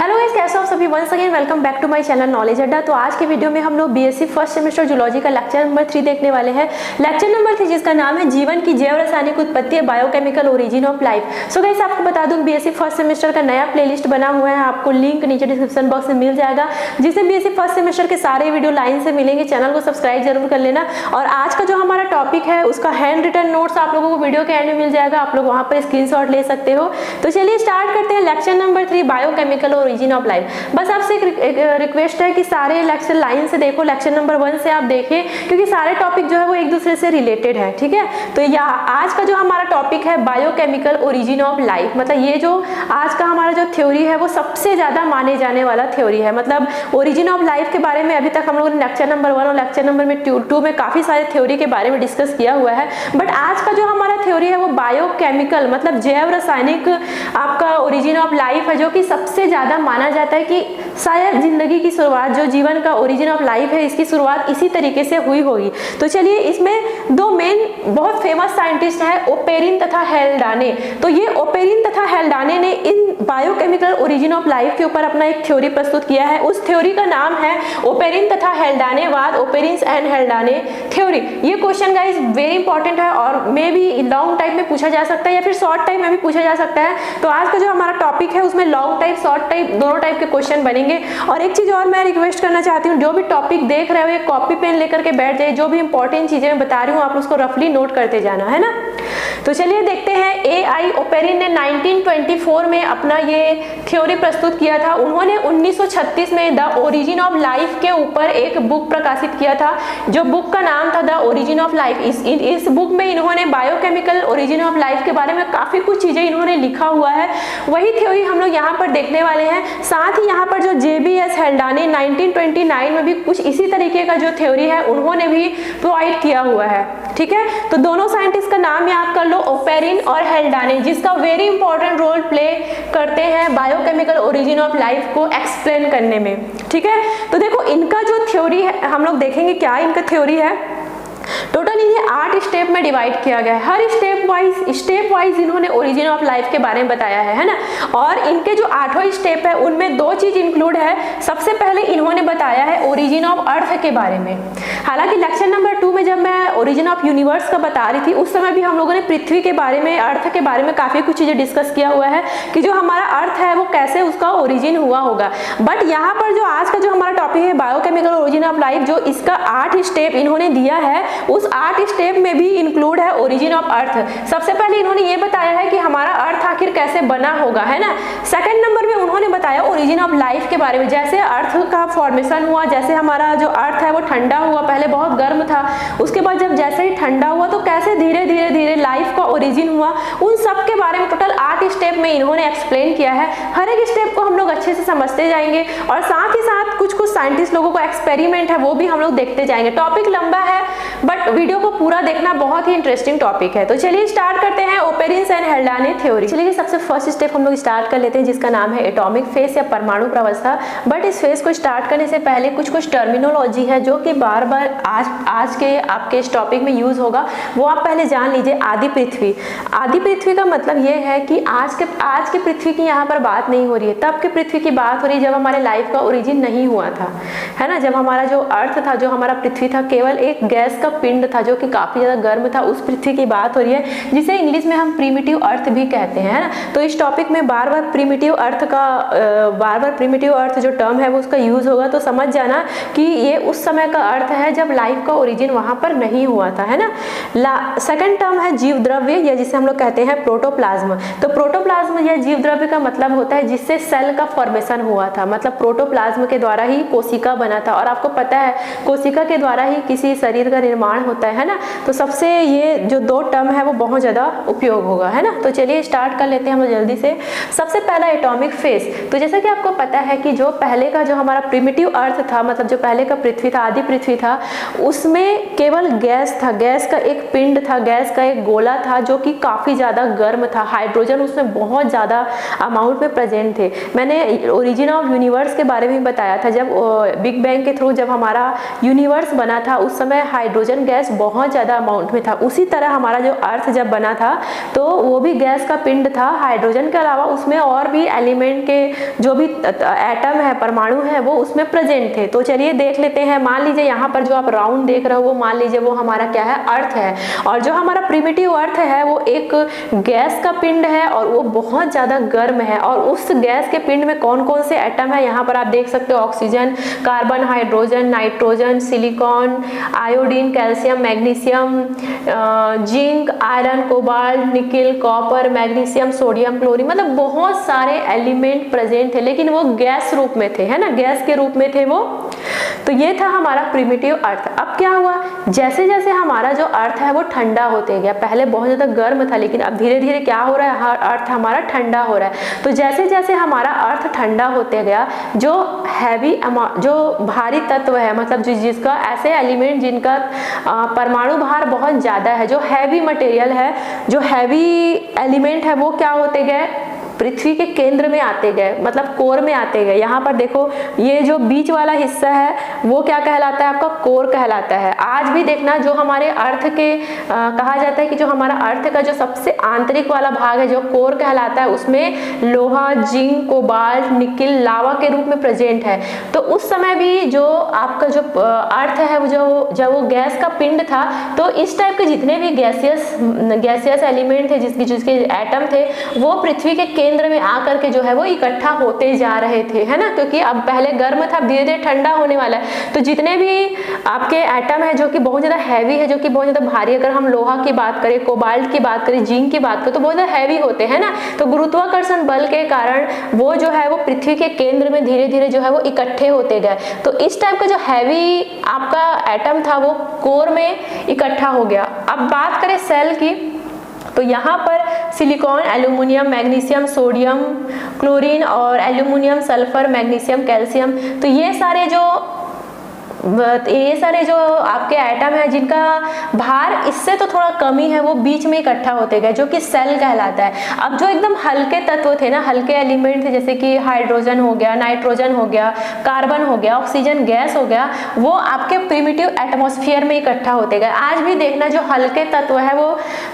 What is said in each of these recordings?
Hello guys, कैसे हो आप सभी। Once again welcome back to my channel Knowledge Adda. तो आज के वीडियो में हम लोग बीएससी फर्स्ट सेमेस्टर जूलॉजी का लेक्चर नंबर 3 देखने वाले हैं। लेक्चर नंबर 3 जिसका नाम है जीवन की जैव रासायनिक उत्पत्ति, biochemical origin of life. So guys, आपको बता दूं बीएससी फर्स्ट सेमेस्टर का नया प्लेलिस्ट बना हुआ है, आपको लिंक नीचे डिस्क्रिप्शन बॉक्स में मिल जाएगा, जिसमें बीएससी फर्स्ट सेमेस्टर के सारे वीडियो लाइन से मिलेंगे। चैनल को सब्सक्राइब जरूर कर लेना। और आज का जो हमारा टॉपिक है उसका हैंड रिटन नोट्स आप लोगों को वीडियो के एंड में मिल जाएगा, आप लोग वहां पर स्क्रीनशॉट ले सकते हो। तो चलिए स्टार्ट करते हैं lecture number 3 biochemical origin of life. बस आपसे एक रिक्वेस्ट है कि सारे लेक्चर लाइन से देखो, लेक्चर नंबर 1 से आप देखिए, क्योंकि सारे टॉपिक जो है वो एक दूसरे से रिलेटेड है। ठीक है, तो आज का जो हमारा टॉपिक है बायोकेमिकल ओरिजिन ऑफ लाइफ, मतलब ये जो आज का हमारा जो थ्योरी है वो सबसे ज्यादा माने जाने वाला थ्योरी है। मतलब ओरिजिन ऑफ लाइफ के बारे में अभी तक हम लोगों ने लेक्चर नंबर 1 और लेक्चर नंबर 2 में काफी सारे थ्योरी के बारे में डिस्कस किया हुआ है, बट आज का जो हमारा थ्योरी है वो बायोकेमिकल मतलब जैव रासायनिक आपका ओरिजिन ऑफ लाइफ है, जो कि सबसे ज्यादा माना जाता है कि शायद जिंदगी की शुरुआत, जो जीवन का ओरिजिन ऑफ लाइफ है, इसकी शुरुआत इसी तरीके से हुई होगी। तो चलिए, इसमें दो मेन बहुत फेमस साइंटिस्ट है, ओपेरिन तथा हेल्डाने। तो ये ओपेरिन तथा हेल्डाने ने in biochemical origin of life के ऊपर अपना एक थ्योरी प्रस्तुत किया है। उस थ्योरी का नाम है ओपेरिन तथा हेल्डानेवाद, ओपेरिन्स एंड हेल्डाने थ्योरी। ये क्वेश्चन गाइस वेरी इंपॉर्टेंट है और मे भी लॉन्ग टाइप में पूछा जा सकता है या फिर शॉर्ट टाइप में भी पूछा जा सकता है। तो आज का जो हमारा टॉपिक है उसमें लॉन्ग टाइप, शॉर्ट टाइप दोनों टाइप के क्वेश्चन बनेंगे। और एक चीज और मैं रिक्वेस्ट करना चाहती हूँ, जो भी टॉपिक देख रहे हो ये कॉपी पेन लेकर के बैठ जाए, जो भी इंपॉर्टेंट चीजें मैं बता रही हूँ आप उसको रफली नोट करते जाना है ना। तो चलिए देखते हैं, ए.आई. ओपेरिन ने 1924 में अपना ये थ्योरी प्रस्तुत किया था। उन्होंने 1936 में द ओरिजिन ऑफ लाइफ के ऊपर एक बुक प्रकाशित किया था, जो बुक का नाम था द ओरिजिन ऑफ लाइफ। इस बुक में इन्होंने बायोकेमिकल ओरिजिन ऑफ लाइफ के बारे में काफी कुछ चीजें इन्होंने लिखा हुआ है। वही थ्योरी हम लोग यहाँ पर देखने वाले हैं। साथ ही यहाँ पर जो जेबीएस हेल्डाने 1929 में भी कुछ इसी तरीके का जो थ्योरी है उन्होंने भी प्रोवाइड किया हुआ है। ठीक है, तो दोनों साइंटिस्ट का नाम याद कर लो, ओपेरिन और हेल्डाने, जिसका वेरी इंपॉर्टेंट रोल प्ले करते हैं बायोकेमिकल ओरिजिन ऑफ लाइफ को एक्सप्लेन करने में। ठीक है, तो देखो इनका जो थ्योरी है हम लोग देखेंगे क्या इनका थ्योरी है। टोटल इन्हें 8 स्टेप में डिवाइड किया गया है। हर स्टेप वाइज इन्होंने ओरिजिन ऑफ लाइफ के बारे में बताया है ना। और इनके जो 8 स्टेप है उनमें 2 चीज इंक्लूड है। सबसे पहले इन्होंने बताया है ओरिजिन ऑफ अर्थ के बारे में। हालांकि लेक्चर नंबर 2 में जब मैं ओरिजिन ऑफ यूनिवर्स का बता रही थी उस समय भी हम लोगों ने पृथ्वी के बारे में, अर्थ के बारे में काफी कुछ चीजें डिस्कस किया हुआ है कि जो हमारा अर्थ है वो कैसे उसका ओरिजिन हुआ होगा। बट यहाँ पर जो आज का जो हमारा टॉपिक है बायोकेमिकल ओरिजिन ऑफ लाइफ, जो इसका 8 स्टेप इन्होंने दिया है उस 8 स्टेप में भी इंक्लूड है ओरिजिन ऑफ अर्थ। सबसे पहले इन्होंने ये बताया है कि हमारा अर्थ आखिर कैसे बना होगा, है ना। सेकंड नंबर में उन्होंने बताया ओरिजिन ऑफ लाइफ के बारे में, जैसे अर्थ का फॉर्मेशन हुआ, जैसे हमारा जो अर्थ है वो ठंडा हुआ, पहले बहुत गर्म था, उसके बाद जब जैसे ही ठंडा हुआ तो कैसे धीरे धीरे लाइफ का ओरिजिन हुआ, उन सब के बारे में टोटल 8 स्टेप में इन्होंने एक्सप्लेन किया है। हर एक स्टेप को हम लोग अच्छे से समझते जाएंगे और साथ ही साथ कुछ साइंटिस्ट लोगों का एक्सपेरिमेंट है वो भी हम लोग देखते जाएंगे। टॉपिक लंबा है बट वीडियो को पूरा देखना, बहुत ही इंटरेस्टिंग टॉपिक है। तो चलिए स्टार्ट करते हैं ओपेरिन्स एंड हेल्डाने थ्योरी। चलिए सबसे फर्स्ट स्टेप हम लोग स्टार्ट कर लेते हैं, जिसका नाम है एटॉमिक फेस या परमाणु प्रावस्था। बट इस फेस को स्टार्ट करने से पहले कुछ टर्मिनोलॉजी है जो कि बार बार आज के आपके इस टॉपिक में यूज होगा, वो आप पहले जान लीजिए। आदि पृथ्वी। आदि पृथ्वी का मतलब ये है कि आज के पृथ्वी की यहाँ पर बात नहीं हो रही है, तब के पृथ्वी की बात हो रही है जब हमारे लाइफ का ओरिजिन नहीं हुआ था, है ना। जब हमारा जो अर्थ था, जो हमारा पृथ्वी था, केवल एक गैस का पिंड था जो कि काफी ज्यादा गर्म था, उस पृथ्वी की बात हो रही है, जिसे इंग्लिश में हम प्रिमिटिव अर्थ भी कहते हैं, है ना। तो इस टॉपिक में बार बार प्रिमिटिव अर्थ जो टर्म है वो उसका यूज होगा, तो समझ जाना कि ये उस समय का अर्थ है जब लाइफ का ओरिजिन वहां पर नहीं हुआ था, है ना। सेकंड टर्म है जीव द्रव्य, या जिसे हम लोग कहते हैं प्रोटोप्लाज्म। तो प्रोटोप्लाज्म या जीव द्रव्य का मतलब होता है जिससे सेल का फॉर्मेशन हुआ था, मतलब प्रोटोप्लाज्म के द्वारा ही कोशिका बना था। और आपको पता है कोशिका के द्वारा ही किसी शरीर का निर्माण होता है ना। तो सबसे ये जो 2 टर्म है वो बहुत ज्यादा उपयोग होगा, है ना। तो चलिए स्टार्ट कर लेते हैं हम जल्दी से। सबसे पहला एटॉमिक फेस। तो जैसा कि आपको पता है कि जो पहले का जो हमारा प्रिमिटिव अर्थ था, मतलब जो पहले का पृथ्वी था, आदि पृथ्वी था, उसमें केवल गैस था, गैस का एक पिंड था, गैस का एक गोला था जो कि काफी ज्यादा गर्म था। हाइड्रोजन उसमें बहुत ज्यादा अमाउंट में प्रेजेंट थे। मैंने ओरिजिन ऑफ यूनिवर्स के बारे में बताया था। जब बिग बैंग के थ्रू जब हमारा यूनिवर्स बना था उस समय हाइड्रोजन गैस बहुत ज़्यादा अमाउंट में था। उसी तरह हमारा जो अर्थ जब बना था तो वो भी गैस का पिंड था। हाइड्रोजन के अलावा उसमें और भी एलिमेंट के जो भी एटम है, परमाणु है, वो उसमें प्रेजेंट थे। तो चलिए देख लेते हैं। मान लीजिए यहाँ पर जो आप राउंड देख रहे हो वो मान लीजिए वो हमारा क्या है, अर्थ है। और जो हमारा प्रिमिटिव अर्थ है वो एक गैस का पिंड है और वो बहुत ज़्यादा गर्म है। और उस गैस के पिंड में कौन कौन से एटम है यहाँ पर आप देख सकते हो। Oxygen, carbon, hydrogen, nitrogen, silicon, iodine, calcium, magnesium, zinc, iron, cobalt, nickel, copper, magnesium, sodium, chlorine, मतलब बहुत सारे एलिमेंट प्रेजेंट थे, लेकिन वो गैस रूप में थे, है ना, गैस के रूप में थे वो। तो ये था हमारा प्रिमिटिव अर्थ। अब क्या हुआ, जैसे जैसे हमारा जो अर्थ है वो ठंडा होते गया, पहले बहुत ज़्यादा गर्म था लेकिन अब धीरे धीरे क्या हो रहा है, अर्थ हमारा ठंडा हो रहा है। तो जैसे जैसे हमारा अर्थ ठंडा होते गया, जो हैवी जो भारी तत्व है, मतलब जिसका ऐसे एलिमेंट जिनका परमाणु भार बहुत ज़्यादा है, जो हैवी मटेरियल है, जो हैवी एलिमेंट है, वो क्या होते गए, पृथ्वी के केंद्र में आते गए, मतलब कोर में आते गए। यहाँ पर देखो ये जो बीच वाला हिस्सा है वो क्या कहलाता है, आपका कोर कहलाता है। आज भी देखना जो हमारे अर्थ के कहा जाता है कि जो हमारा अर्थ का जो सबसे आंतरिक वाला भाग है जो कोर कहलाता है, उसमें लोहा, जिंक, कोबाल्ट, निकिल लावा के रूप में प्रेजेंट है। तो उस समय भी जो आपका जो अर्थ है वो जब वो गैस का पिंड था, तो इस टाइप के जितने भी गैसियस एलिमेंट थे, जिसके एटम थे, वो पृथ्वी के केंद्र में आकर के जो है वो इकट्ठा होते जा रहे थे, है ना, क्योंकि अब पहले गर्म था, धीरे धीरे ठंडा होने वाला है। तो जितने भी आपके एटम है जो कि बहुत ज्यादा हैवी है, जो कि बहुत ज्यादा भारी, अगर हम लोहा की बात करें, कोबाल्ट की बात करें, जिंक की बात करें, तो बहुत ज्यादा हैवी होते हैं ना। तो गुरुत्वाकर्षण बल के कारण वो जो है वो पृथ्वी के केंद्र में धीरे धीरे जो है वो इकट्ठे होते गए। तो इस टाइप का जो हैवी आपका एटम था वो कोर में इकट्ठा हो गया। अब बात करें सेल की, तो यहाँ पर silicon, aluminium, magnesium, sodium, chlorine और एल्यूमिनियम, सल्फर, मैग्नीशियम, कैल्शियम, तो ये सारे जो आपके एटम है जिनका भार इससे तो थोड़ा कम ही है, वो बीच में इकट्ठा होते गए, जो कि सेल कहलाता है। अब जो एकदम हल्के तत्व थे ना, हल्के एलिमेंट थे, जैसे कि हाइड्रोजन हो गया, नाइट्रोजन हो गया, कार्बन हो गया, ऑक्सीजन गैस हो गया, वो आपके प्रिमिटिव एटमॉस्फेयर में इकट्ठा होते गए। आज भी देखना जो हल्के तत्व है वो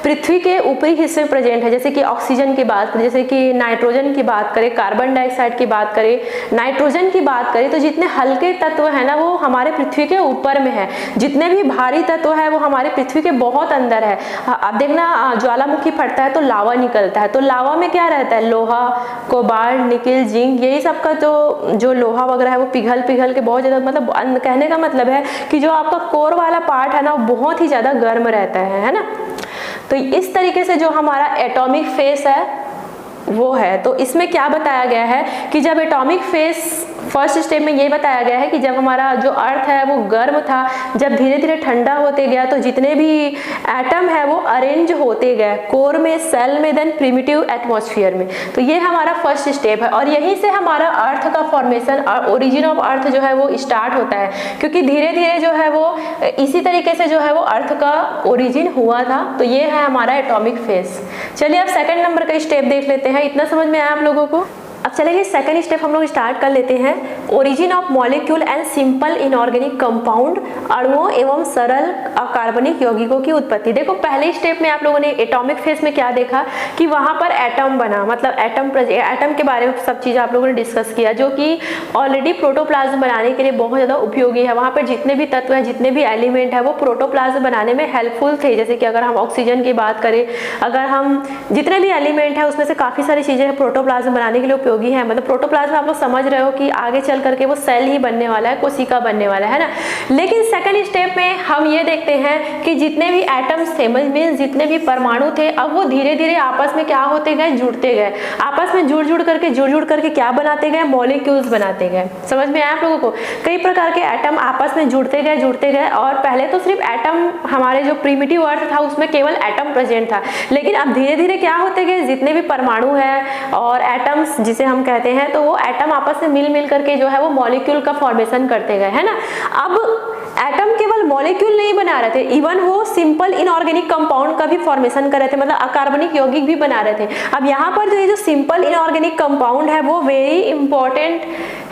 पृथ्वी के ऊपरी हिस्से में प्रेजेंट है, जैसे कि ऑक्सीजन की बात करें, जैसे कि नाइट्रोजन की बात करें, कार्बन डाइऑक्साइड की बात करें, नाइट्रोजन की बात करें, तो जितने हल्के तत्व है ना वो हमारे पृथ्वी के ऊपर में है। जितने भी भारी तत्व है वो हमारे पृथ्वी के बहुत अंदर है। अब देखना ज्वालामुखी फटता है तो लावा निकलता है, तो लावा में क्या रहता है, लोहा, कोबाल्ट, निकिल, जिंक, यही सब का जो लोहा वगैरह है वो पिघल के बहुत ज्यादा, मतलब कहने का मतलब है कि जो आपका कोर वाला पार्ट है ना वो बहुत ही ज्यादा गर्म रहता है ना। तो इस तरीके से जो हमारा एटॉमिक फेस है वो है। तो इसमें क्या बताया गया है कि जब एटॉमिक फेस फर्स्ट स्टेप में ये बताया गया है कि जब हमारा जो अर्थ है वो गर्म था, जब धीरे धीरे ठंडा होते गया तो जितने भी एटम है वो अरेंज होते गए कोर में, सेल में, देन प्रिमिटिव एटमॉस्फेयर में। तो ये हमारा फर्स्ट स्टेप है और यहीं से हमारा अर्थ का फॉर्मेशन और ओरिजिन ऑफ अर्थ जो है वो स्टार्ट होता है, क्योंकि धीरे धीरे जो है वो इसी तरीके से जो है वो अर्थ का ओरिजिन हुआ था। तो ये है हमारा एटॉमिक फेस। चलिए अब सेकंड नंबर का स्टेप देख लेते हैं। इतना समझ में आया आप लोगों को? अब चलेंगे सेकंड स्टेप हम लोग स्टार्ट कर लेते हैं। Origin of molecule and simple inorganic compound, अणुओं एवं सरल अकार्बनिक यौगिकों की उत्पत्ति। देखो पहले स्टेप में आप लोगों ने एटॉमिक फेस में क्या देखा कि वहां पर एटम बना, मतलब एटम के बारे में सब चीज आप लोगों ने डिस्कस किया, जो कि ऑलरेडी प्रोटोप्लाज्म बनाने के लिए बहुत ज्यादा उपयोगी है। वहां पर जितने भी तत्व है, जितने भी एलिमेंट है वो प्रोटोप्लाज्म बनाने में हेल्पफुल थे। जैसे कि अगर हम ऑक्सीजन की बात करें, अगर हम जितने भी एलिमेंट है उसमें से काफी सारी चीजें प्रोटोप्लाज्म बनाने के लिए उपयोगी है। मतलब प्रोटोप्लाज्म आप लोग समझ रहे हो कि आगे चल करके वो सेल ही बनने वाला है, कोशिका बनने वाला है ना। लेकिन सेकंड स्टेप में हम ये देखते हैं कि जितने भी एटम्स थे, मींस जितने भी परमाणु थे, अब वो धीरे धीरे आपस में क्या होते गए, जुड़ते गए। आपस में जुड़ करके क्या बनाते गए, मॉलिक्यूल्स बनाते गए। समझ में आया आप लोगों को? कई प्रकार के एटम आपस में जुड़ते गए और पहले तो सिर्फ एटम, हमारे जो प्रिमिटिव अर्थ था उसमें केवल एटम प्रेजेंट था, लेकिन अब धीरे धीरे क्या होते गए, जितने भी परमाणु है और एटम्स जिसे हम कहते हैं, तो वो एटम आपस में मिल करके जो है वो मॉलिक्यूल का फॉर्मेशन करते गए, है ना। अब एटम केवल मॉलिक्यूल नहीं बना रहे थे, इवन वो सिंपल इनऑर्गेनिक कंपाउंड का भी फॉर्मेशन कर रहे थे, मतलब अकार्बनिक यौगिक भी बना रहे थे। अब यहाँ पर जो ये जो सिंपल इनऑर्गेनिक कंपाउंड है वो वेरी इंपॉर्टेंट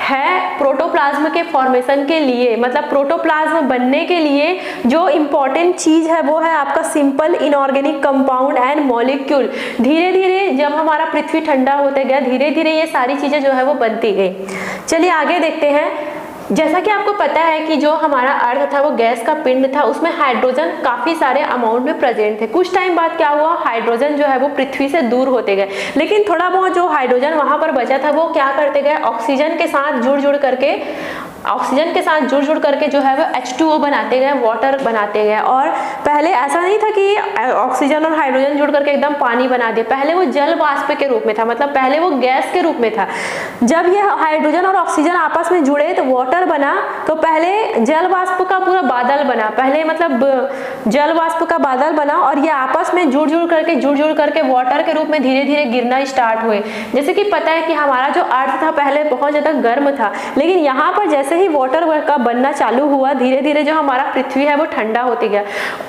है प्रोटोप्लाज्म के फॉर्मेशन के लिए, मतलब प्रोटोप्लाज्म बनने के लिए जो इंपॉर्टेंट चीज है वो है आपका simple inorganic compound and molecule. धीरे धीरे जब हमारा पृथ्वी ठंडा होते गया, धीरे धीरे ये सारी चीजें जो है वो बनती गई। चलिए आगे देखते हैं। जैसा कि आपको पता है कि जो हमारा अर्थ था वो गैस का पिंड था, उसमें हाइड्रोजन काफी सारे अमाउंट में प्रेजेंट थे। कुछ टाइम बाद क्या हुआ, हाइड्रोजन जो है वो पृथ्वी से दूर होते गए, लेकिन थोड़ा बहुत जो हाइड्रोजन वहां पर बचा था वो क्या करते गए, ऑक्सीजन के साथ जुड़ जुड़ करके जो है वो H2O बनाते गए, वाटर बनाते गए। और पहले ऐसा नहीं था कि ऑक्सीजन और हाइड्रोजन जुड़ करके एकदम पानी बना दिया, पहले वो जल वाष्प के रूप में था, मतलब पहले वो गैस के रूप में था। जब ये हाइड्रोजन और ऑक्सीजन आपस में जुड़े तो वाटर बना, तो पहले जल वाष्प का पूरा बादल बना, पहले मतलब जल वाष्प का बादल बना और ये आपस में जुड़ जुड़ करके वाटर के रूप में धीरे धीरे गिरना स्टार्ट हुए। जैसे कि पता है कि हमारा जो अर्थ था पहले बहुत ज्यादा गर्म था, लेकिन यहाँ पर जैसे ही वाटर का बनना चालू हुआ, धीरे धीरे जो हमारा पृथ्वी है वो ठंडा होते गया।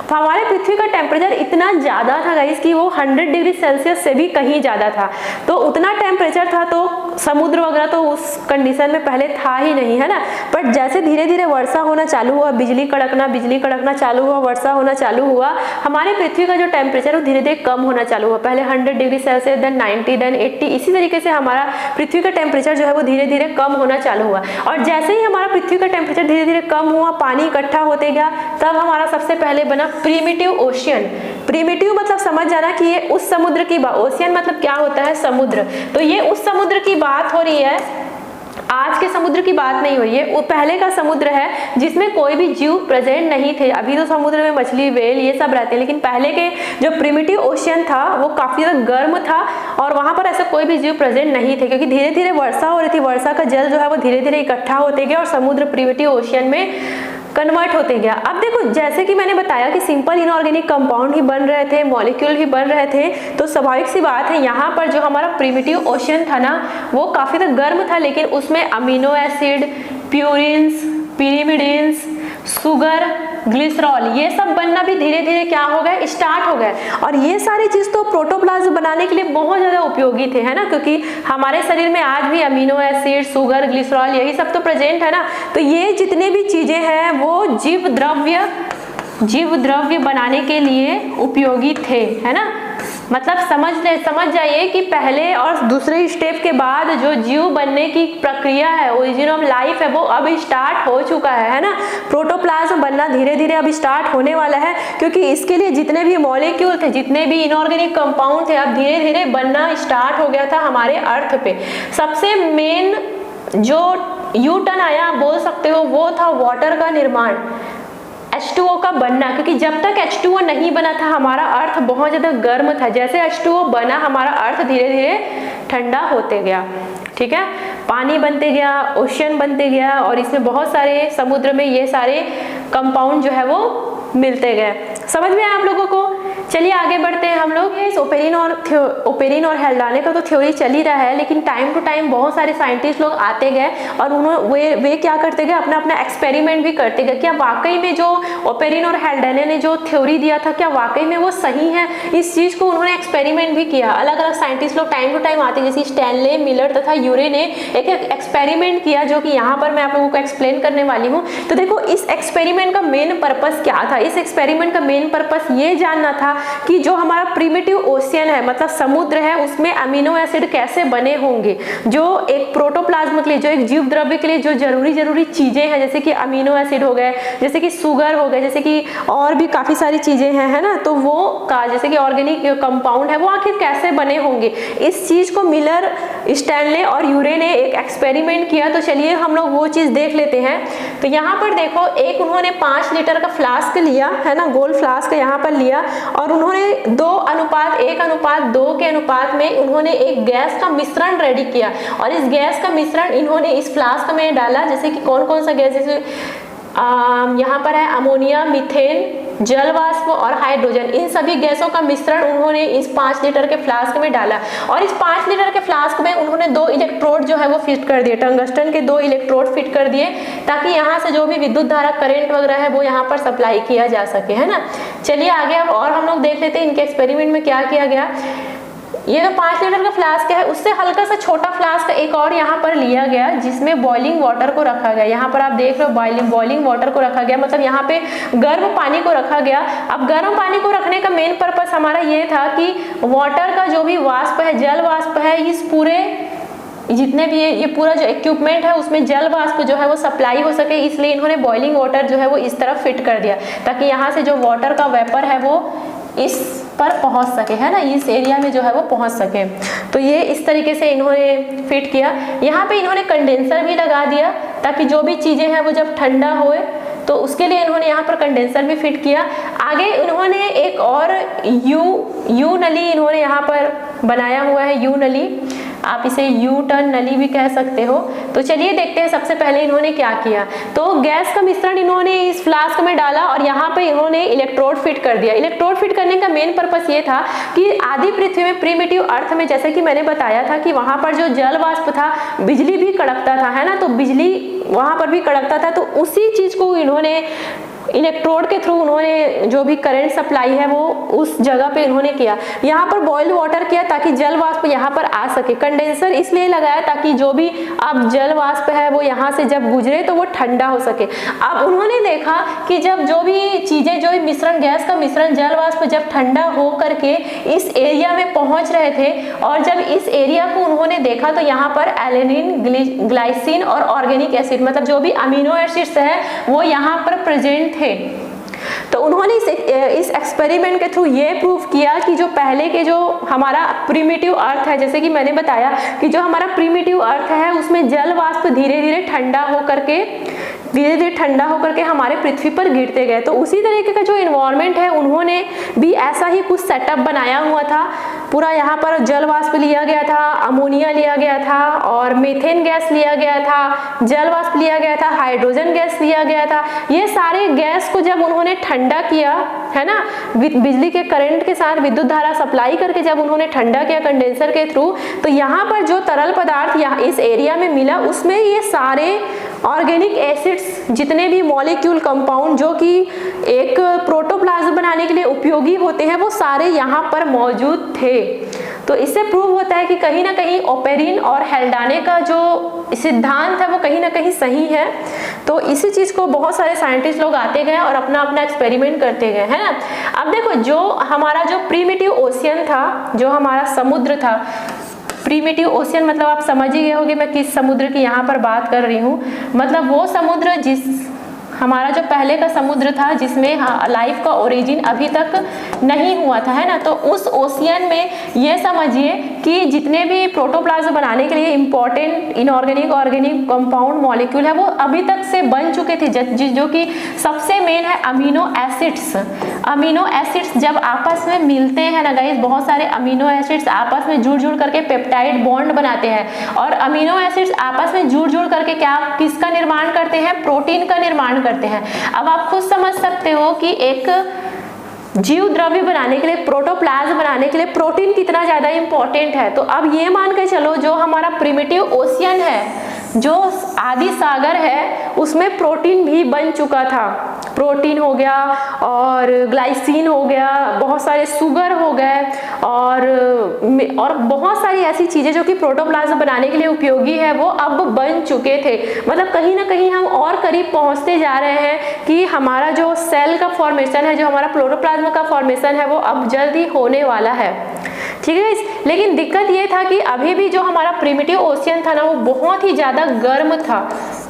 तो हमारे पृथ्वी का टेम्परेचर इतना ज्यादा था गाइस कि वो 100 डिग्री सेल्सियस से भी कहीं ज्यादा था। तो उतना टेम्परेचर था तो समुद्र वगैरह तो उस कंडीशन में पहले था ही नहीं, है ना। बट जैसे धीरे धीरे वर्षा होना चालू हुआ, बिजली कड़कना चालू हुआ, वर्षा होना चालू हुआ, हमारे पृथ्वी का जो टेम्परेचर वो धीरे धीरे कम होना चालू हुआ। पहले 100 डिग्री सेल्सियस, देन 90, देन 80, इसी तरीके से हमारा पृथ्वी का टेम्परेचर जो है वो धीरे धीरे कम होना चालू हुआ। और जैसे ही हमारा पृथ्वी का टेम्परेचर धीरे धीरे कम हुआ, पानी इकट्ठा होते गया, तब हमारा सबसे पहले बना प्रीमिटिव ओशियन। प्रीमिटिव मतलब समझ जाना कि ये उस समुद्र की ओशियन मतलब क्या होता है, समुद्र। तो ये उस समुद्र की बात हो रही है, आज के समुद्र की बात नहीं हो रही है। वो पहले का समुद्र है जिसमें कोई भी जीव प्रेजेंट नहीं थे। अभी तो समुद्र में मछली, व्हेल ये सब रहते हैं, लेकिन पहले के जो प्रिमिटिव ओशियन था वो काफी ज्यादा गर्म था और वहां पर ऐसा कोई भी जीव प्रेजेंट नहीं थे, क्योंकि धीरे धीरे वर्षा हो रही थी, वर्षा का जल जो है वो धीरे धीरे इकट्ठा होते गया और समुद्र प्रिमिटिव ओशियन में कन्वर्ट होते गया। अब देखो, जैसे कि मैंने बताया कि सिंपल इनऑर्गेनिक कंपाउंड ही बन रहे थे, मॉलिक्यूल ही बन रहे थे, तो स्वाभाविक सी बात है यहाँ पर जो हमारा प्रिमिटिव ओशियन था ना वो काफी तो गर्म था, लेकिन उसमें amino acid, purines, pyrimidines, sugar, glycerol ये सब बनना भी धीरे धीरे क्या हो गए, स्टार्ट हो गए। और ये सारी चीज तो प्रोटोप्लाज्म बनाने के लिए बहुत ज्यादा उपयोगी थे, है ना, क्योंकि हमारे शरीर में आज भी अमीनो एसिड, सुगर, ग्लिसरॉल यही सब तो प्रेजेंट है ना। तो ये जितने भी चीजें हैं वो जीव द्रव्य बनाने के लिए उपयोगी थे, है ना। मतलब समझ जाइए कि पहले और दूसरे स्टेप के बाद जो जीव बनने की प्रक्रिया है, ओरिजिन ऑफ लाइफ है, वो अब स्टार्ट हो चुका है ना। प्रोटोप्लाज्म बनना धीरे धीरे अब स्टार्ट होने वाला है, क्योंकि इसके लिए जितने भी मॉलिक्यूल थे, जितने भी इनऑर्गेनिक कंपाउंड थे, अब धीरे धीरे बनना स्टार्ट हो गया था हमारे अर्थ पे। सबसे मेन जो यू टर्न आया आप बोल सकते हो वो था वाटर का निर्माण, H2O का बनना, क्योंकि जब तक H2O नहीं बना था हमारा अर्थ बहुत ज्यादा गर्म था। जैसे H2O बना हमारा अर्थ धीरे धीरे ठंडा होते गया, ठीक है, पानी बनते गया, ओशियन बनते गया और इसमें बहुत सारे समुद्र में ये सारे कंपाउंड जो है वो मिलते गए। समझ में आया आप लोगों को। चलिए आगे बढ़ते हैं हम लोग। इस ओपेरिन और हेल्डाने का तो थ्योरी चल ही रहा है, लेकिन टाइम टू टाइम बहुत सारे साइंटिस्ट लोग आते गए और वे क्या करते गए, अपना अपना एक्सपेरिमेंट भी करते गए। क्या वाकई में जो ओपेरिन और हेल्डाने ने जो थ्योरी दिया था क्या वाकई में वो सही है, इस चीज को उन्होंने एक्सपेरिमेंट भी किया। अलग अलग साइंटिस्ट लोग टाइम टू टाइम आते, जैसे स्टैनले, मिलर तथा यूरे ने एक एक्सपेरिमेंट किया, जो कि यहाँ पर मैं आप लोगों को एक्सप्लेन करने वाली हूँ। तो देखो, इस एक्सपेरिमेंट का मेन पर्पस क्या था। इस एक्सपेरिमेंट का मेन पर्पस ये जानना था कि जो हमारा प्रिमिटिव ओशियन है, मतलब समुद्र है, उसमें अमीनो एसिड कैसे बने होंगे, जो एक प्रोटोप्लाज्म के लिए, जो एक जीव द्रव्य के लिए जो जरूरी चीजें हैं, जैसे कि अमीनो एसिड हो गए, जैसे कि सुगर हो गए, जैसे कि और भी काफी सारी चीजें हैं, है ना। तो वो का जैसे कि ऑर्गेनिक कंपाउंड है वो आखिर कैसे बने होंगे, इस चीज को मिलर, स्टैनले और यूरे ने एक एक्सपेरिमेंट किया। तो चलिए हम लोग वो चीज देख लेते हैं। तो यहाँ पर देखो, एक उन्होंने 5 लीटर का फ्लास्क लिया, है ना, गोल्ड फ्लास्क यहाँ पर लिया और उन्होंने 2:1:2 के अनुपात में उन्होंने एक गैस का मिश्रण रेडी किया और इस गैस का मिश्रण इन्होंने इस फ्लास्क में डाला। जैसे कि कौन कौन सा गैस, जैसे यहाँ पर है अमोनिया, मीथेन, जल वाष्प और हाइड्रोजन, इन सभी गैसों का मिश्रण उन्होंने इस 5 लीटर के फ्लास्क में डाला और इस 5 लीटर के फ्लास्क में उन्होंने 2 इलेक्ट्रोड जो है वो फिट कर दिए, टंगस्टन के 2 इलेक्ट्रोड फिट कर दिए ताकि यहाँ से जो भी विद्युत धारा करंट वगैरह है वो यहाँ पर सप्लाई किया जा सके, है ना। चलिए आगे अब और हम लोग देख लेते हैं इनके एक्सपेरिमेंट में क्या किया गया। ये जो 5 लीटर का फ्लास्क है उससे हल्का सा छोटा फ्लास्क एक और यहाँ पर लिया गया जिसमें बॉइलिंग वाटर को रखा गया। यहाँ पर आप देख रहे हो बॉइलिंग वाटर को रखा गया, मतलब यहाँ पे गर्म पानी को रखा गया। अब गर्म पानी को रखने का मेन पर्पस हमारा ये था कि वाटर का जो भी वाष्प है, जल वाष्प है, इस पूरे जितने भी ये पूरा जो इक्विपमेंट है उसमें जल वाष्प जो है वो सप्लाई हो सके, इसलिए इन्होंने बॉइलिंग वाटर जो है वो इस तरफ फिट कर दिया ताकि यहाँ से जो वाटर का वेपर है वो इस पर पहुंच सके, है ना, इस एरिया में जो है वो पहुंच सके। तो ये इस तरीके से इन्होंने फिट किया। यहाँ पे इन्होंने कंडेंसर भी लगा दिया ताकि जो भी चीजें हैं वो जब ठंडा होए तो उसके लिए इन्होंने यहाँ पर कंडेंसर भी फिट किया। आगे इन्होंने एक और यू नली इन्होंने यहाँ पर बनाया हुआ है, यू नली, आप इसे यू टर्न नली भी कह सकते हो। तो चलिए देखते हैं सबसे पहले इन्होंने क्या किया। तो गैस का मिश्रण इन्होंने इस फ्लास्क में डाला और यहाँ पे इन्होंने इलेक्ट्रोड फिट कर दिया। इलेक्ट्रोड फिट करने का मेन पर्पस ये था कि आदि पृथ्वी में प्रीमिटिव अर्थ में, जैसे कि मैंने बताया था कि वहां पर जो जल वाष्प था, बिजली भी कड़कता था, है ना, तो बिजली वहां पर भी कड़कता था, तो उसी चीज को इन्होंने इलेक्ट्रोड के थ्रू उन्होंने जो भी करंट सप्लाई है वो उस जगह पे इन्होंने किया। यहाँ पर बॉइल्ड वाटर किया ताकि जल वाष्प यहाँ पर आ सके। कंडेंसर इसलिए लगाया ताकि जो भी अब जल वाष्प है वो यहाँ से जब गुजरे तो वो ठंडा हो सके। अब उन्होंने देखा कि जब जो भी चीजें, जो मिश्रण, गैस का मिश्रण, जल वाष्प जब ठंडा हो करके इस एरिया में पहुंच रहे थे और जब इस एरिया को उन्होंने देखा तो यहाँ पर एलेनिन, ग्लाइसिन और ऑर्गेनिक एसिड, मतलब जो भी अमीनो एसिड्स है वो यहाँ पर प्रेजेंट थे। तो उन्होंने इस एक्सपेरिमेंट के थ्रू ये प्रूव किया कि जो पहले के जो हमारा प्रीमिटिव अर्थ है, जैसे कि मैंने बताया कि जो हमारा प्रीमिटिव अर्थ है उसमें जल वाष्प धीरे धीरे ठंडा होकर के हमारे पृथ्वी पर गिरते गए। तो उसी तरीके का जो इन्वायरमेंट है उन्होंने भी ऐसा ही कुछ सेटअप बनाया हुआ था। पूरा यहाँ पर जल वाष्प लिया गया था, अमोनिया लिया गया था और मीथेन गैस लिया गया था, जल वाष्प लिया गया था, हाइड्रोजन गैस लिया गया था। ये सारे गैस को जब उन्होंने ठंडा किया, है ना, बिजली के करंट के साथ विद्युत धारा सप्लाई करके जब उन्होंने ठंडा किया कंडेंसर के थ्रू, तो यहाँ पर जो तरल पदार्थ यहाँ इस एरिया में मिला उसमें ये सारे ऑर्गेनिक एसिड्स, जितने भी मॉलिक्यूल कंपाउंड जो कि एक प्रोटोप्लाज्म बनाने के लिए उपयोगी होते हैं, वो सारे यहाँ पर मौजूद थे। तो इससे प्रूव होता है कि कहीं ना कहीं ओपेरिन और हेल्डाने का जो सिद्धांत है वो कहीं ना कहीं सही है। तो इसी चीज को बहुत सारे साइंटिस्ट लोग आते गए और अपना अपना एक्सपेरिमेंट करते गए, है ना। अब देखो, जो हमारा जो प्रीमिटिव ओशियन था, जो हमारा समुद्र था, प्रीमिटिव ओशियन मतलब आप समझ ही गए होंगे मैं किस समुद्र की यहाँ पर बात कर रही हूँ। मतलब वो समुद्र जिस हमारा जो पहले का समुद्र था जिसमें लाइफ का ओरिजिन अभी तक नहीं हुआ था, है ना। तो उस ओशियन में ये समझिए कि जितने भी प्रोटोप्लाज्म बनाने के लिए important inorganic, organic compound molecule है वो अभी तक से बन चुके थे, जो कि सबसे मेन है अमीनो एसिड्स। अमीनो एसिड्स जब आपस में मिलते हैं ना गाइस, बहुत सारे अमीनो एसिड्स आपस में जुड़ जुड़ करके पेप्टाइड बॉन्ड बनाते हैं और अमीनो एसिड्स आपस में जुड़ जुड़ करके किसका निर्माण करते हैं? प्रोटीन का निर्माण करते हैं। अब आप खुद समझ सकते हो कि एक जीव द्रव्य बनाने के लिए, प्रोटोप्लाज्म बनाने के लिए प्रोटीन कितना ज्यादा इंपॉर्टेंट है। तो अब ये मान के चलो जो हमारा प्रिमिटिव ओशियन है, जो आदि सागर है, उसमें प्रोटीन भी बन चुका था। प्रोटीन हो गया और ग्लाइसिन हो गया, बहुत सारे सुगर हो गए और बहुत सारी ऐसी चीजें जो कि प्रोटोप्लाज्म बनाने के लिए उपयोगी है वो अब बन चुके थे। मतलब कहीं ना कहीं हम और करीब पहुंचते जा रहे हैं कि हमारा जो सेल का फॉर्मेशन है, जो हमारा प्रोटोप्लाज्म का फॉर्मेशन है वो अब जल्दी होने वाला है, ठीक है। लेकिन दिक्कत ये था कि अभी भी जो हमारा प्रिमिटिव ओशियन था ना वो बहुत ही ज्यादा गर्म था।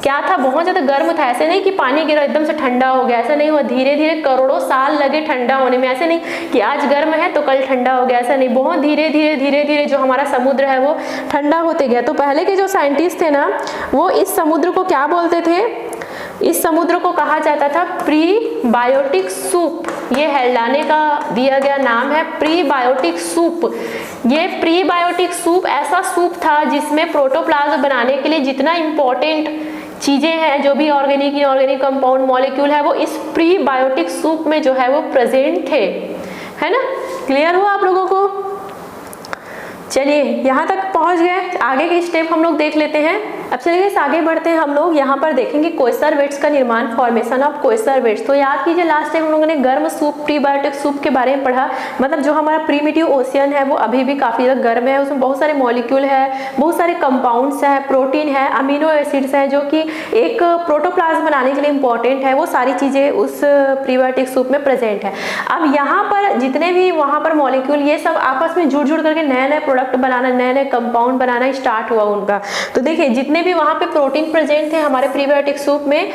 क्या था? बहुत ज्यादा गर्म था। ऐसे नहीं कि पानी गिरा एकदम से ठंडा हो गया, ऐसा नहीं हुआ। धीरे धीरे करोड़ों साल लगे ठंडा होने में। ऐसे नहीं कि आज गर्म है तो कल ठंडा हो गया, ऐसा नहीं। बहुत धीरे धीरे जो हमारा समुद्र है वो ठंडा होते गया। तो पहले के जो साइंटिस्ट थे ना वो इस समुद्र को क्या बोलते थे? इस समुद्र को कहा जाता था प्रीबायोटिक सूप। ये हेल्डाने का दिया गया नाम है, प्रीबायोटिक सूप। ये प्रीबायोटिक सूप ऐसा सूप था जिसमें प्रोटोप्लाज्म बनाने के लिए जितना इम्पोर्टेंट चीजें हैं, जो भी ऑर्गेनिक इनऑर्गेनिक कंपाउंड मॉलिक्यूल है वो इस प्रीबायोटिक सूप में जो है वो प्रेजेंट थे, है ना। क्लियर हुआ आप लोगों को? चलिए यहाँ तक पहुँच गए, आगे के स्टेप हम लोग देख लेते हैं। अब चलिए आगे बढ़ते हैं, हम लोग यहाँ पर देखेंगे कोएसरवेट्स का निर्माण, फॉर्मेशन ऑफ कोएसरवेट्स। तो याद कीजिए लास्ट टाइम हम लोगों ने गर्म सूप, प्रीबायोटिक सूप के बारे में पढ़ा। मतलब जो हमारा प्रीमिटिव ओशियन है वो अभी भी काफी ज़्यादा गर्म है, उसमें बहुत सारे मॉलिक्यूल है, बहुत सारे कंपाउंड्स है, प्रोटीन है, अमीनो एसिड्स है, जो कि एक प्रोटोप्लाज्म बनाने के लिए इंपॉर्टेंट है। वो सारी चीजें उस प्रीबायोटिक सूप में प्रेजेंट है। अब यहाँ पर जितने भी वहाँ पर मॉलिक्यूल, ये सब आपस में जुड़ जुड़ करके नए नए प्रोडक्ट बनाना, नए नए कंपाउंड बनाना स्टार्ट हुआ उनका। तो देखिए जितने भी वहाँ पे प्रोटीन प्रेजेंट थे हमारे प्रीबायोटिक सूप में,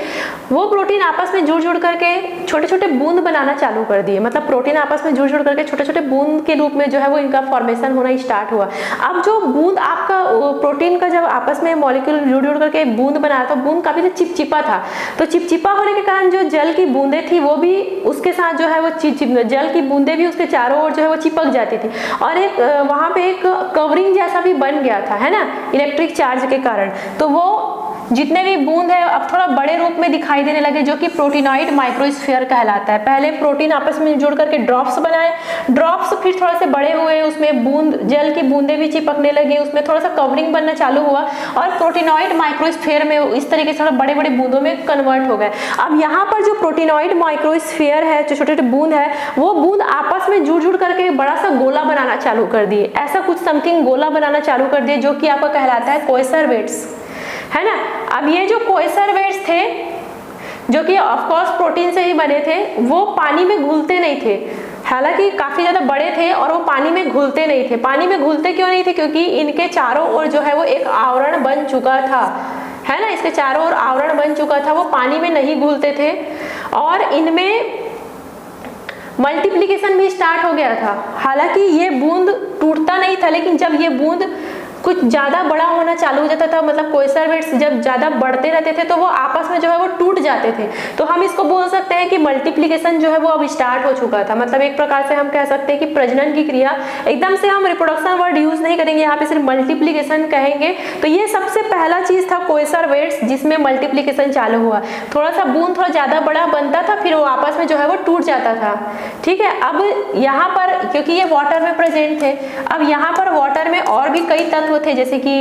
वो प्रोटीन आपस में जुड़ जुड़ करके छोटे छोटे बूंद बनाना चालू कर दिए। मतलब प्रोटीन आपस में जुड़ जुड़ करके छोटे छोटे बूंद के रूप में जो है वो इनका फॉर्मेशन होना स्टार्ट हुआ। अब जो बूंद आपका प्रोटीन का जब आपस में मॉलिक्यूल जुड़ जुड़ करके बूंद बनाया तो बूंद काफी चिपचिपा था। तो चिपचिपा होने के कारण जो जल की बूंदें थी वो भी उसके साथ जो है वो जल की बूंदें भी उसके चारों ओर जो है वो चिपक जाती थी, और एक वहां पे एक कवरिंग जैसा भी बन गया था, है ना, इलेक्ट्रिक चार्ज के कारण। तो वो जितने भी बूंद है अब थोड़ा बड़े रूप में दिखाई देने लगे, जो कि प्रोटीनॉइड माइक्रोस्फीयर कहलाता है। पहले प्रोटीन आपस में जुड़ करके ड्रॉप्स बनाए, ड्रॉप्स फिर थोड़ा से बड़े हुए, उसमें बूंद, जल की बूंदें भी चिपकने लगी, उसमें थोड़ा सा कवरिंग बनना चालू हुआ, और प्रोटीनॉइड माइक्रोस्फीयर में इस तरीके से थोड़ा बड़े बड़े बूंदों में कन्वर्ट हो गए। अब यहाँ पर जो प्रोटीनॉइड माइक्रोस्फीयर है, जो छोटे छोटे बूंद है, वो बूंद आपस में जुड़ जुड़ करके बड़ा सा गोला बनाना चालू कर दिए। ऐसा कुछ समथिंग गोला बनाना चालू कर दिए, जो कि आपका कहलाता है कोएसरवेट्स, है ना। अब ये जो कोएसरवेट्स थे, जो कि ऑफ कोर्स प्रोटीन से ही बने थे, वो पानी में घुलते नहीं थे। हालांकि काफी ज्यादा बड़े थे और वो पानी में घुलते नहीं थे। पानी में घुलते क्यों नहीं थे? क्योंकि इनके चारों ओर जो है वो एक आवरण बन चुका था, है ना। इसके चारों ओर आवरण बन चुका था, वो पानी में नहीं घुलते थे, और इनमें मल्टीप्लिकेशन भी स्टार्ट हो गया था। हालांकि ये बूंद टूटता नहीं था, लेकिन जब ये बूंद कुछ ज्यादा बड़ा होना चालू हो जाता था, मतलब कोएसरवेट्स जब ज्यादा बढ़ते रहते थे तो वो आपस में जो है वो टूट जाते थे। तो हम इसको बोल सकते हैं कि मल्टीप्लिकेशन जो है वो अब स्टार्ट हो चुका था। मतलब एक प्रकार से हम कह सकते हैं कि प्रजनन की क्रिया, एकदम से हम रिप्रोडक्शन वर्ड यूज नहीं करेंगे, यहाँ पे सिर्फ मल्टीप्लिकेशन कहेंगे। तो ये सबसे पहला चीज था कोएसरवेट्स, जिसमें मल्टीप्लिकेशन चालू हुआ। थोड़ा सा बूंद थोड़ा ज्यादा बड़ा बनता था, फिर वो आपस में जो है वो टूट जाता था, ठीक है। अब यहाँ पर क्योंकि ये वाटर में प्रेजेंट थे, अब यहाँ पर वाटर में और भी कई तत्व थे, जैसे कि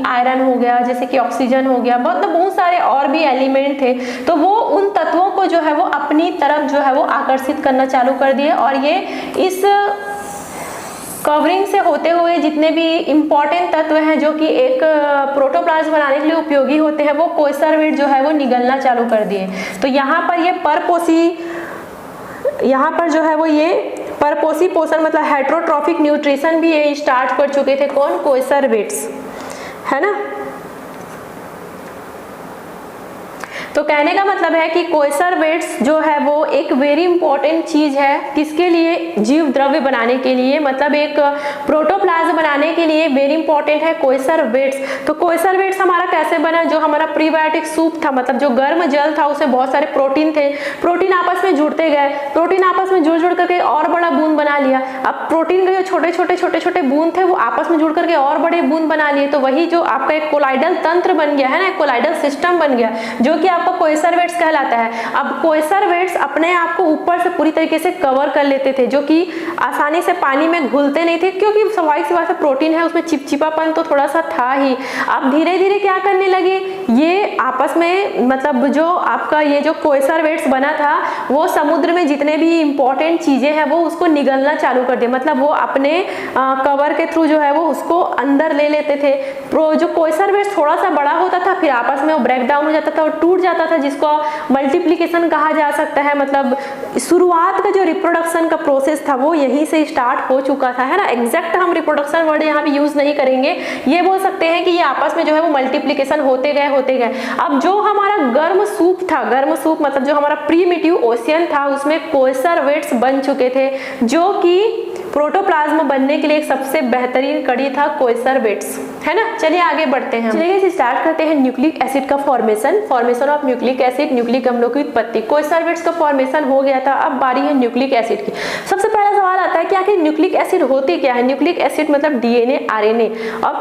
आयरन हो गया, जैसे कि ऑक्सीजन हो गया, बहुत सारे और भी एलिमेंट थे। तो वो उन तत्वों को जो है वो अपनी तरफ जो है वो आकर्षित करना चालू कर दिए, और ये इस कवरिंग से होते हुए जितने भी इंपॉर्टेंट तत्व हैं जो कि एक प्रोटोप्लाज्म बनाने के लिए उपयोगी होते हैं, वो कोएसरवेट जो है वो निगलना चालू कर दिए। तो यहाँ पर ये परपोसी, यहाँ पर जो है वो ये परपोसी पोषण, मतलब हेट्रोट्रॉफिक न्यूट्रिशन भी ये स्टार्ट कर चुके थे। कौन? कोएसरवेट्स, है ना। तो कहने का मतलब है कि कोएसरवेट्स जो है वो एक वेरी इंपॉर्टेंट चीज है, किसके लिए? जीव द्रव्य बनाने के लिए, मतलब एक प्रोटोप्लाज्म बनाने के लिए वेरी इंपॉर्टेंट है कोएसरवेट्स। तो कोएसरवेट्स हमारा कैसे बना? जो हमारा प्रीबायोटिक सूप था, मतलब जो गर्म जल था, उसमें बहुत सारे प्रोटीन थे, प्रोटीन आपस में जुड़ते गए, प्रोटीन आपस में जुड़ जुड़ करके और बड़ा बूंद बना लिया। अब प्रोटीन के जो छोटे छोटे बूंद थे वो आपस में जुड़ करके और बड़े बूंद बना लिए। तो वही जो आपका एक कोलाइडल तंत्र बन गया, है ना, कोलाइडल सिस्टम बन गया, जो कि आपका कोएसरवेट्स कहलाता है। अब कोएसरवेट्स अपने आप को ऊपर से पूरी तरीके से कवर कर लेते थे, जो कि आसानी से पानी में घुलते नहीं थे, क्योंकि स्वाभाविक सी बात है प्रोटीन है, उसमें चिपचिपापन तो थोड़ा सा था ही। अब धीरे धीरे क्या करने लगे ये आपस में, मतलब जो आपका ये जो कोएसरवेट्स बना था वो समुद्र में जितने भी इंपॉर्टेंट चीजें हैं वो उसको निगलना चालू कर दिया। मतलब वो अपने कवर के थ्रू जो है वो उसको अंदर ले लेते थे। जो कोएसरवेट्स थोड़ा सा बड़ा होता था, फिर आपस में वो ब्रेक डाउन हो जाता था और टूट जाता था, जिसको मल्टीप्लिकेशन कहा जा सकता है। मतलब शुरुआत का जो रिप्रोडक्शन का प्रोसेस था वो यहीं से स्टार्ट हो चुका था, है ना। एग्जैक्ट हम रिप्रोडक्शन वर्ड यहाँ पे यूज नहीं करेंगे, ये बोल सकते हैं कि ये आपस में जो है वो मल्टीप्लिकेशन होते गए। अब जो हमारा गर्म सूप था, गर्म सूप मतलब जो हमारा प्रीमिटिव ओशियन था, उसमें कोएसरवेट्स बन चुके थे, जो कि प्रोटोप्लाज्म बनने के लिए एक सबसे बेहतरीन कड़ी था कोइसरवेट्स, है ना। चलिए आगे बढ़ते हैं, चलिए स्टार्ट करते हैं न्यूक्लिक एसिड का formation of nucleic acid, nucleic अम्लों की उत्पत्ति। कोइसरवेट्स का फॉर्मेशन हो गया था, अब बारी है न्यूक्लिक एसिड की। सबसे पहला सवाल आता है कि आखिर न्यूक्लिक एसिड होते क्या है। न्यूक्लिक एसिड मतलब डीएनए आरएनए। अब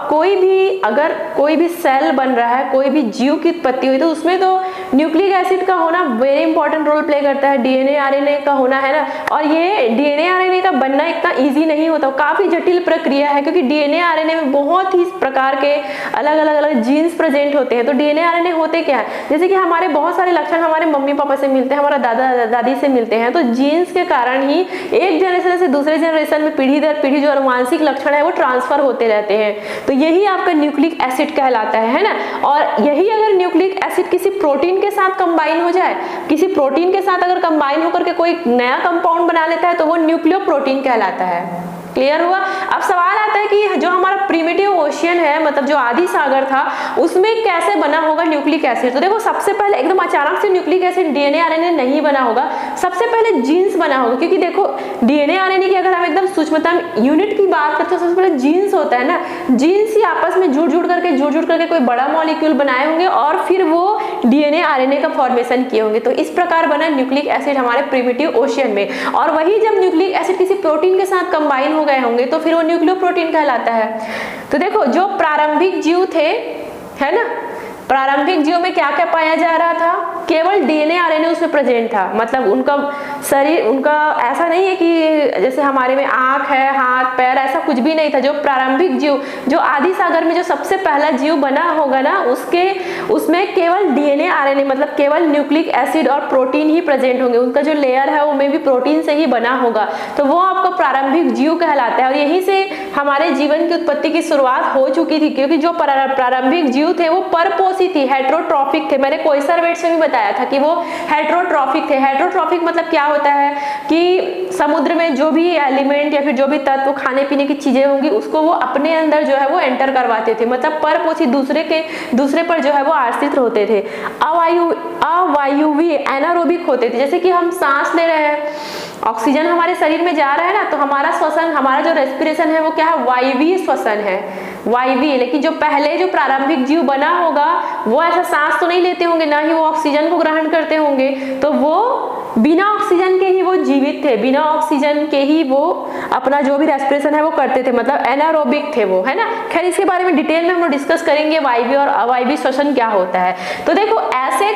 अगर कोई भी सेल बन रहा है, कोई भी जीव की उत्पत्ति हुई, तो उसमें तो न्यूक्लिक एसिड का होना वेरी इंपॉर्टेंट रोल प्ले करता है, डीएनए आरएनए का होना, है ना। और ये डीएनए आरएनए का बनना इतना ईजी नहीं होता, काफी जटिल प्रक्रिया है, क्योंकि डीएनए आरएनए में बहुत ही प्रकार के अलग अलग जीन्स प्रेजेंट होते हैं। तो डीएनए आरएनए होते क्या है, जैसे कि हमारे बहुत सारे लक्षण हमारे मम्मी पापा से मिलते हैं, हमारा दादा दादी से मिलते हैं। तो जीन्स के कारण ही एक जनरेशन से दूसरे जनरेशन में पीढ़ी दर पीढ़ी जो अनुवांशिक लक्षण है वो ट्रांसफर होते रहते हैं। तो यही आपका न्यूक्लिक एसिड कहलाता है ना। और यही अगर न्यूक्लिक एसिड किसी प्रोटीन के साथ कंबाइन हो जाए, किसी प्रोटीन के साथ अगर कंबाइन होकर के कोई नया कंपाउंड बना लेता है, तो वो न्यूक्लियोप्रोटीन कहलाता है। क्लियर हुआ। अब सवाल आता है कि जो हमारा प्रीमिटिव ओशियन है, मतलब जो आदि सागर था, उसमें कैसे बना होगा न्यूक्लिक एसिड। तो देखो, सबसे पहले एकदम अचानक से न्यूक्लिक एसिड डीएनए आरएनए नहीं बना होगा, सबसे पहले जीन्स बना होगा। क्योंकि देखो, डीएनए आरएनए की अगर हम एकदम सूक्ष्मतम यूनिट की बात करते हैं, तो सबसे पहले जीन्स होता है ना। जीन्स ही आपस में जुड़ जुड़ करके कोई बड़ा मॉलिक्यूल बनाए होंगे और फिर वो डीएनए आरएनए का फॉर्मेशन किए होंगे। तो इस प्रकार बना न्यूक्लिक एसिड हमारे प्रीमिटिव ओशियन में। और वही जब न्यूक्लिक एसिड किसी प्रोटीन के साथ कंबाइन गए होंगे, तो फिर वो न्यूक्लियोप्रोटीन कहलाता है। तो देखो, जो प्रारंभिक जीव थे, है ना, प्रारंभिक जीव में क्या क्या पाया जा रहा था, केवल डीएनए आरएनए उसमें प्रेजेंट था। मतलब उनका शरीर, उनका ऐसा नहीं है कि जैसे हमारे में आंख है, हाथ पैर, ऐसा कुछ भी नहीं था। जो प्रारंभिक जीव, जो आदि सागर में जो सबसे पहला जीव बना होगा ना, उसमें केवल डीएनए आरएनए मतलब केवल न्यूक्लिक एसिड और प्रोटीन ही प्रेजेंट होंगे। उनका जो लेयर है वो में भी प्रोटीन से ही बना होगा। तो वो आपका प्रारंभिक जीव कहलाता है। और यहीं से हमारे जीवन की उत्पत्ति की शुरुआत हो चुकी थी, क्योंकि जो प्रारंभिक जीव थे वो परपोषी थी, हेट्रोट्रॉफिक थे। मैंने कोइसरवेट्स में भी बताया था कि वो हेट्रोट्रॉफिक थे। हेट्रोट्रॉफिक मतलब क्या होता है कि समुद्र में जो भी एलिमेंट या फिर जो भी तत्व, खाने पीने की चीजें होंगी, उसको वो अपने अंदर जो है वो एंटर करवाते थे। मतलब परपोषी, दूसरे पर जो है वो आश्रित होते थे। अवायुवी एनारोबिक होते थे। जैसे कि हम सांस ले रहे हैं, ऑक्सीजन हमारे शरीर में जा रहा है ना, तो हमारा श्वसन, हमारा जो रेस्पिरेशन है वो क्या है, वायवीय श्वसन है, वायवीय। लेकिन जो पहले जो प्रारंभिक जीव बना होगा वो ऐसा सांस तो नहीं लेते होंगे, ना ही वो ऑक्सीजन को ग्रहण करते होंगे। तो वो बिना ऑक्सीजन के ही वो जीवित थे, बिना ऑक्सीजन के ही वो अपना जो भी रेस्पिरेशन है वो करते थे, मतलब एनारोबिक थे वो, है ना। खैर, इसके बारे में डिटेल में हम लोग डिस्कस करेंगे, वायवीय और अवायवीय श्वसन क्या होता है। तो देखो, ऐसे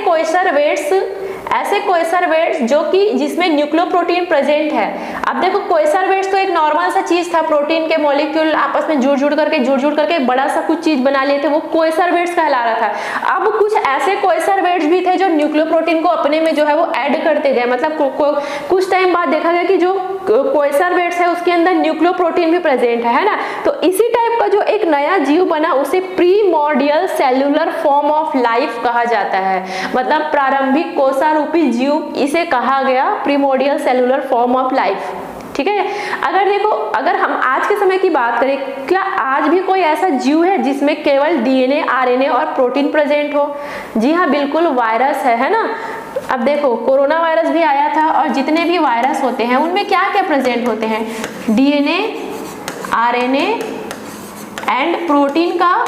कोइसरवेट्स जो कि जिसमें न्यूक्लियोप्रोटीन प्रेजेंट है। अब देखो, कोइसरवेट्स तो एक नॉर्मल सा चीज था, प्रोटीन के मॉलिक्यूल आपस में जुड़ जुड़ करके बड़ा सा कुछ चीज बना लेते, वो कोइसरवेट्स कहला रहा था। अब कुछ ऐसे कोइसरवेट्स भी थे जो न्यूक्लियोप्रोटीन को अपने में जो है वो ऐड करते गए। मतलब कुछ टाइम बाद देखा गया कि जो कोइसरवेट्स है उसके अंदर न्यूक्लियोप्रोटीन भी प्रेजेंट है ना। तो इसी टाइप का जो एक नया जीव बना, उसे primordial cellular form of life कहा जाता है। मतलब प्रारंभिक कोशारूपी जीव, इसे कहा गया primordial cellular form of life. ठीक है। अगर हम आज के समय की बात करें, क्या आज भी कोई ऐसा जीव है जिसमें केवल डीएनए आरएनए और प्रोटीन प्रेजेंट हो? जी हाँ, बिल्कुल, वायरस है ना। अब देखो, कोरोना वायरस भी आया था, और जितने भी वायरस होते हैं उनमें क्या क्या प्रेजेंट होते हैं, डीएनए आरएनए एंड प्रोटीन का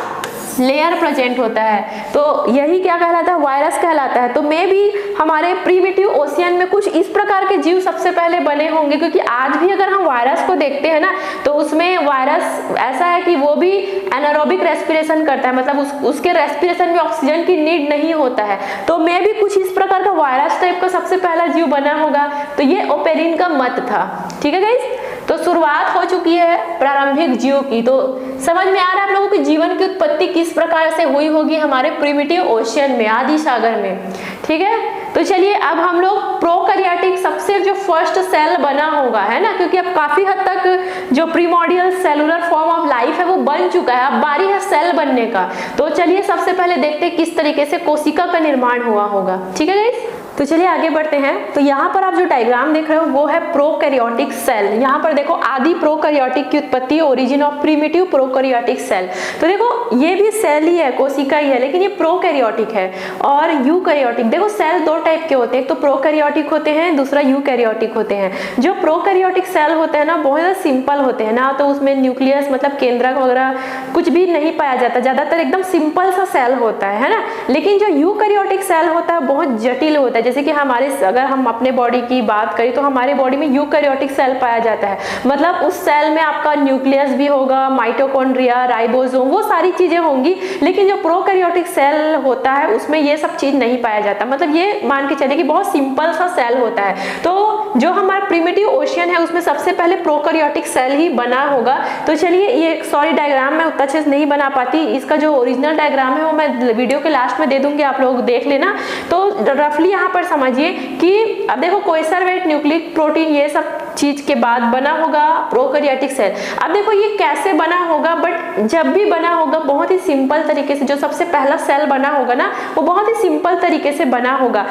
लेयर प्रेजेंट होता है। तो यही क्या कहलाता है, वायरस कहलाता है। तो मे भी हमारे प्रीमिटिव ओशियन में कुछ इस प्रकार के जीव सबसे पहले बने होंगे, क्योंकि आज भी अगर हम वायरस को देखते हैं ना, तो उसमें वायरस ऐसा है कि वो भी एनारोबिक रेस्पिरेशन करता है, मतलब उसके रेस्पिरेशन में ऑक्सीजन की नीड नहीं होता है। तो मे भी कुछ इस प्रकार का वायरस टाइप का सबसे पहला जीव बना होगा। तो ये ओपेरिन का मत था। ठीक है गाइस, तो शुरुआत हो चुकी है प्रारंभिक जीव की। तो समझ में आ रहा है आप लोगों की जीवन की उत्पत्ति किस प्रकार से हुई होगी हमारे प्रीमिटिव ओशियन में, आदि सागर में। ठीक है, तो चलिए अब हम लोग प्रोकैरियोटिक सबसे जो फर्स्ट सेल बना होगा, है ना, क्योंकि अब काफी हद तक जो primordial cellular form of life है वो बन चुका है, अब बारी है सेल बनने का। तो चलिए सबसे पहले देखते हैं किस तरीके से कोशिका का निर्माण हुआ होगा। ठीक है गाइस, तो चलिए आगे बढ़ते हैं। तो यहाँ पर आप जो डायग्राम देख रहे हो वो है प्रोकैरियोटिक सेल। यहाँ पर देखो, आदि प्रोकैरियोटिक की उत्पत्ति, origin of primitive prokaryotic cell. तो देखो, ये भी सेल ही है, कोशिका ही है, लेकिन ये प्रोकैरियोटिक है। और यूकैरियोटिक, देखो सेल दो टाइप के होते हैं, एक तो प्रोकैरियोटिक होते हैं, दूसरा यूकैरियोटिक होते हैं। जो प्रोकैरियोटिक सेल होते हैं ना बहुत ज़्यादा सिंपल होते हैं ना, तो उसमें न्यूक्लियस मतलब केंद्रक वगैरह कुछ भी नहीं पाया जाता, ज़्यादातर एकदम सिंपल सा सेल होता है ना। लेकिन जो यूकैरियोटिक सेल होता है बहुत जटिल होता है, जैसे कि हमारे अगर हम अपने बॉडी की बात करें तो हमारे बॉडी में यूकैरियोटिक सेल पाया जाता है, मतलब उस सेल में आपका न्यूक्लियस भी होगा, माइटोकॉन्ड्रिया, राइबोसोम, वो सारी चीजें होंगी। लेकिन जो प्रोकैरियोटिक सेल होता है उसमें ये सब चीज नहीं पाया जाता, मतलब ये मान के चले कि बहुत सिंपल सा सेल होता है। तो जो हमारा प्रिमिटिव ओशियन है उसमें सबसे पहले प्रोकैरियोटिक सेल ही बना होगा। तो चलिए ये सॉरी डायग्राम में उतना अच्छे से नहीं बना पाती, इसका जो ओरिजिनल डायग्राम है वो मैं वीडियो के लास्ट में दे दूंगी, आप लोग देख लेना। तो रफली यहाँ पर समझिए कि अब देखो कोएसरवेट, न्यूक्लिक प्रोटीन, ये सब चीज के बाद बना होगा प्रोकैरियोटिक सेल। अब देखो ये कैसे बना होगा, बट जब भी बना होगा बहुत ही सिंपल तरीके से, जो सबसे पहला सेल बना होगा ना वो बहुत ही सिंपल तरीके से बना होगा।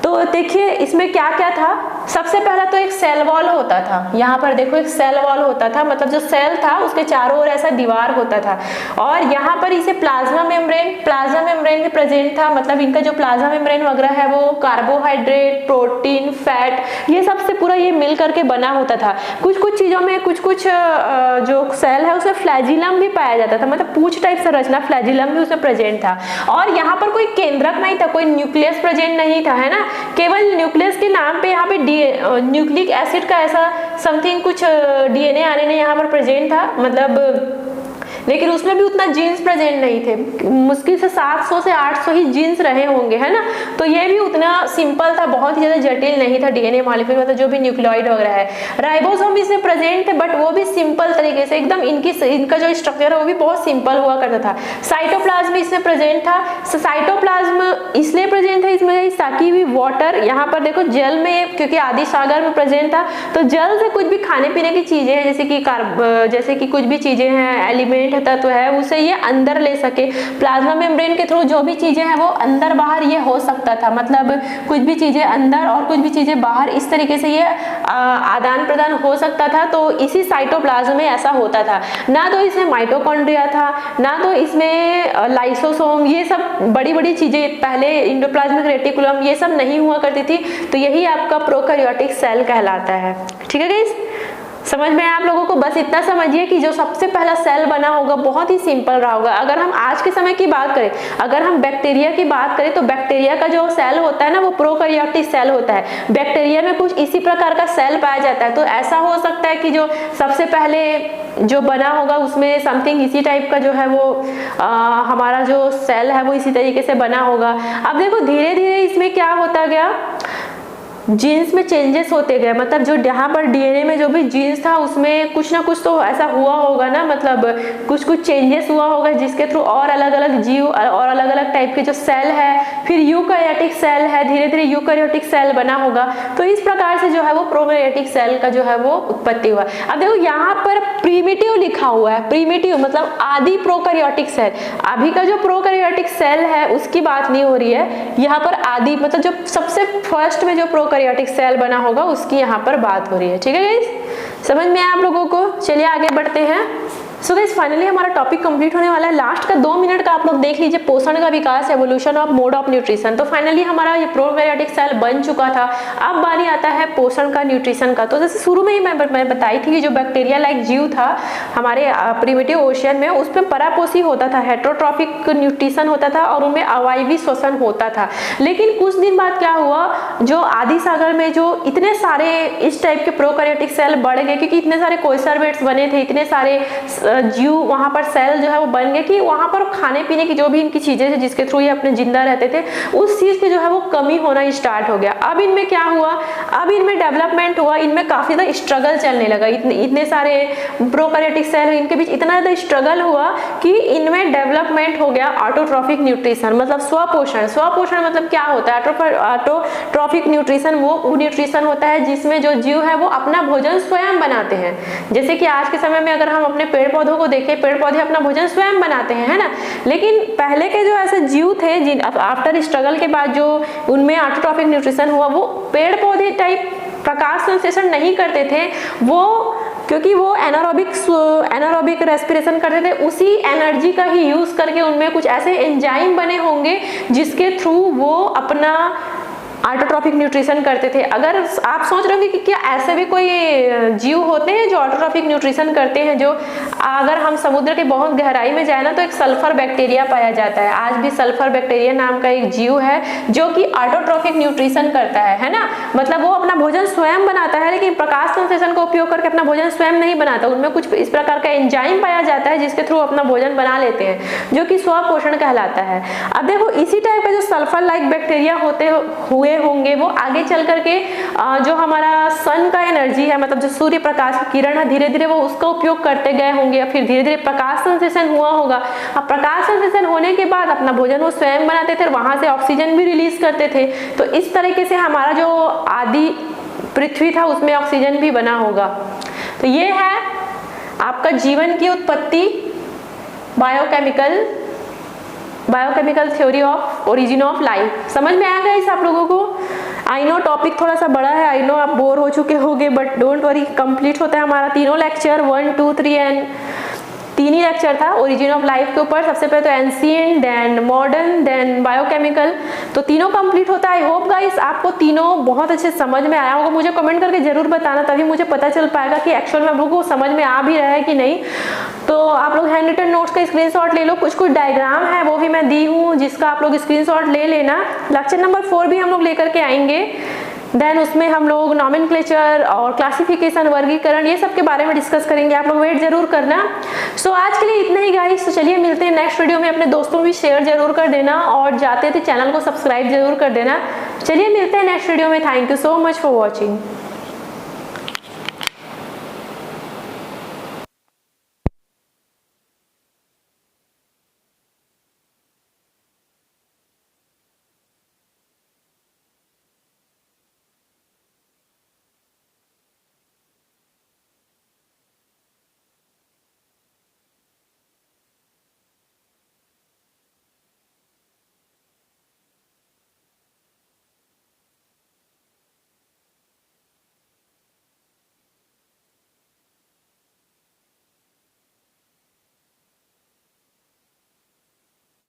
तो देखिए इसमें क्या क्या था, सबसे पहला तो एक सेल वॉल होता था, यहाँ पर देखो एक सेल वॉल होता था, मतलब जो सेल था उसके चारों ओर ऐसा दीवार होता था। और यहाँ पर इसे प्लाज्मा मेम्ब्रेन भी प्रेजेंट था, मतलब इनका जो प्लाज्मा मेम्ब्रेन वगैरह है वो कार्बोहाइड्रेट, प्रोटीन, फैट, ये सबसे पूरा ये मिल करके बना होता था। कुछ कुछ चीजों में कुछ जो सेल है उसमें फ्लैजिलम भी पाया जाता था, मतलब पूंछ टाइप संरचना, फ्लैजिलम भी उसमें प्रेजेंट था। और यहाँ पर कोई केंद्रक नहीं था, कोई न्यूक्लियस प्रेजेंट नहीं था, है ना, केवल न्यूक्लियस के नाम पे यहाँ पे न्यूक्लिक एसिड का ऐसा समथिंग कुछ डीएनए आरएनए यहाँ पर प्रेजेंट था, मतलब लेकिन उसमें भी उतना जीन्स प्रेजेंट नहीं थे, मुश्किल से 700 से 800 ही जीन्स रहे होंगे, है ना। तो ये भी उतना सिंपल था, बहुत ही ज्यादा जटिल नहीं था डीएनए मॉलिक्यूल, मतलब जो भी न्यूक्लियोइड वगैरह है। राइबोसोम इसमें प्रेजेंट थे, बट वो भी सिंपल तरीके से एकदम इनका जो स्ट्रक्चर है वो भी बहुत सिंपल हुआ करता था। साइटोप्लाज्म इसमें प्रेजेंट था। साइटोप्लाज्म इसलिए प्रेजेंट है इसमें ताकि भी वाटर, यहाँ पर देखो जल में, क्योंकि आदि सागर में प्रेजेंट था, तो जल से कुछ भी खाने पीने की चीजें हैं, जैसे कि कुछ भी चीजें हैं, एलिमेंट तत्व है, उसे ये अंदर ले सके। प्लाज्मा मेम्ब्रेन के थ्रू जो भी चीजें हैं वो अंदर बाहर ये हो सकता था, मतलब कुछ भी चीजें अंदर और कुछ भी चीजें बाहर, इस तरीके से ये आदान प्रदान हो सकता था। तो इसी साइटोप्लाज्म में ऐसा होता था। ना तो इसमें माइटोकॉन्ड्रिया था, ना तो इसमें लाइसोसोम, ये सब बड़ी बड़ी चीजें, पहले एंडोप्लाज्मिक रेटिकुलम, ये सब नहीं हुआ करती थी। तो यही आपका प्रोकैरियोटिक सेल कहलाता है। ठीक है गाइस, समझ में आप लोगों को? बस इतना समझिए कि जो सबसे पहला सेल बना होगा बहुत ही सिंपल रहा होगा। अगर हम आज के समय की बात करें, अगर हम बैक्टीरिया की बात करें, तो बैक्टीरिया का जो सेल होता है ना वो प्रोकैरियोटिक सेल होता है। बैक्टीरिया में कुछ इसी प्रकार का सेल पाया जाता है। तो ऐसा हो सकता है कि जो सबसे पहले जो बना होगा उसमें समथिंग इसी टाइप का जो है वो हमारा जो सेल है वो इसी तरीके से बना होगा। अब देखो धीरे धीरे इसमें क्या होता गया, जीन्स में चेंजेस होते गए, मतलब जो यहाँ पर डीएनए में जो भी जीन्स था उसमें कुछ ना कुछ तो ऐसा हुआ होगा ना, मतलब कुछ कुछ चेंजेस हुआ होगा जिसके थ्रू और अलग अलग जीव और अलग अलग टाइप के जो सेल है, फिर यूकैरियोटिक सेल है, धीरे धीरे यूकैरियोटिक सेल बना होगा। तो इस प्रकार से जो है वो प्रोकैरियोटिक सेल का जो है वो उत्पत्ति हुआ। अब देखो यहाँ पर प्रीमिटिव लिखा हुआ है, प्रीमिटिव मतलब आदि प्रोकैरियोटिक सेल। अभी का जो प्रोकैरियोटिक सेल है उसकी बात नहीं हो रही है, यहाँ पर आदि मतलब जो सबसे फर्स्ट में जो प्रोकैरियोटिक सेल बना होगा उसकी यहाँ पर बात हो रही है। ठीक है गाइस, समझ में आप लोगों को? चलिए आगे बढ़ते हैं। सो गाइस फाइनली हमारा टॉपिक कंप्लीट होने वाला है। लास्ट का 2 मिनट का आप लोग देख लीजिए, पोषण का विकास, evolution of mode of nutrition. तो फाइनली हमारा ये प्रोकैरियोटिक सेल बन चुका था। अब बारी आता है पोषण का, न्यूट्रिशन का। तो जैसे शुरू में ही मैं बताई थी कि जो बैक्टीरिया लाइक जीव था हमारे प्रिमिटिव ओशियन में, उसमें परापोषी होता था, हेटेरोट्रॉफिक न्यूट्रिशन होता था और उनमें अवायवी श्वसन होता था। लेकिन कुछ दिन बाद क्या हुआ, जो आदि सागर में जो इतने सारे इस टाइप के प्रोकैरियोटिक सेल बढ़ गए, क्योंकि इतने सारे कोएसरवेट्स बने थे, इतने सारे जीव वहां पर सेल जो है वो बन गए कि वहां पर खाने पीने की जो भी इनकी चीजें थी जिसके थ्रू ये अपने जिंदा रहते थे, उस चीज की जो है वो कमी होना स्टार्ट हो गया। अब इनमें क्या हुआ, अब इनमें डेवलपमेंट हुआ, इनमें काफी ज्यादा स्ट्रगल चलने लगा। इतने सारे प्रोकैरियोटिक सेल इनके बीच इतना ज्यादा स्ट्रगल हुआ कि इनमें डेवलपमेंट हो गया ऑटोट्रॉफिक न्यूट्रिशन, मतलब स्वपोषण। स्वपोषण मतलब क्या होता है? ऑटोट्रॉफिक न्यूट्रिशन वो न्यूट्रिशन होता है जिसमें जो जीव है वो अपना भोजन स्वयं बनाते हैं। जैसे कि आज के समय में अगर हम अपने पेड़ पौधों को देखें, पेड़ पौधे अपना भोजन स्वयं बनाते हैं, है ना। लेकिन पहले के जो ऐसे जीव थे जिन आफ्टर स्ट्रगल के बाद जो उनमें ऑटोट्रॉफिक न्यूट्रिशन हुआ, वो पेड़ पौधे टाइप प्रकाश संश्लेषण नहीं करते थे, वो क्योंकि वो एनारोबिक रेस्पिरेशन करते थे, उसी एनर्जी का ही यूज करके उनमें कुछ ऐसे एंजाइम बने होंगे जिसके थ्रू वो अपना ऑटोट्रॉफिक न्यूट्रिशन करते थे। अगर आप सोच रहे होंगे कि क्या ऐसे भी कोई जीव होते हैं जो ऑटोट्रॉफिक न्यूट्रिशन करते हैं, जो अगर हम समुद्र के बहुत गहराई में जाए ना तो एक सल्फर बैक्टीरिया पाया जाता है। आज भी सल्फर बैक्टीरिया नाम का एक जीव है जो कि ऑटोट्रॉफिक न्यूट्रिशन करता है ना। मतलब वो अपना भोजन स्वयं बनाता है, लेकिन प्रकाश संश्लेषण का उपयोग करके अपना भोजन स्वयं नहीं बनाता। उनमें कुछ इस प्रकार का एंजाइम पाया जाता है जिसके थ्रू अपना भोजन बना लेते हैं, जो कि स्वपोषण कहलाता है। अब देखो इसी टाइप का जो सल्फर लाइक बैक्टीरिया हुए होंगे वो आगे चल करके जो हमारा सन का एनर्जी है, मतलब जो सूर्य प्रकाश की किरण है, धीरे धीरे वो उसका उपयोग करते गए होंगे, या फिर धीरे धीरे प्रकाश संश्लेषण हुआ होगा। अब प्रकाश संश्लेषण होने के बाद अपना भोजन वो स्वयं बनाते थे और वहां से ऑक्सीजन भी रिलीज करते थे। तो इस तरीके से हमारा जो आदि पृथ्वी था उसमें ऑक्सीजन भी बना होगा। तो ये है आपका जीवन की उत्पत्ति, biochemical theory of origin of life. समझ में आ गया इस आप लोगों को? आई नो टॉपिक थोड़ा सा बड़ा है, आई नो आप बोर हो चुके होंगे, बट डोंट वरी, कंप्लीट होता है हमारा तीनों लेक्चर 1, 2, 3 एंड 3 ही लेक्चर था ओरिजिन ऑफ लाइफ के ऊपर। सबसे पहले तो ancient, then modern, then biochemical, तो तीनों कंप्लीट होता है। आई होप गाइस आपको तीनों बहुत अच्छे समझ में आया होगा। मुझे कमेंट करके जरूर बताना, तभी मुझे पता चल पाएगा कि एक्चुअल में आप लोगों को समझ में आ भी रहा है कि नहीं। तो आप लोग हैंड रिटन नोट्स का स्क्रीनशॉट ले लो, कुछ डायग्राम है वो भी मैं दी हूँ जिसका आप लोग स्क्रीनशॉट ले लेना। लेक्चर नंबर 4 भी हम लोग लेकर के आएंगे, देन उसमें हम लोग नॉमेनक्लेचर और क्लासिफिकेशन, वर्गीकरण, ये सब के बारे में डिस्कस करेंगे। आप लोग वेट जरूर करना। सो आज के लिए इतना ही गाइस, तो चलिए मिलते हैं नेक्स्ट वीडियो में। अपने दोस्तों को भी शेयर जरूर कर देना और जाते थे चैनल को सब्सक्राइब जरूर कर देना। चलिए मिलते हैं नेक्स्ट वीडियो में। Thank you so much for watching.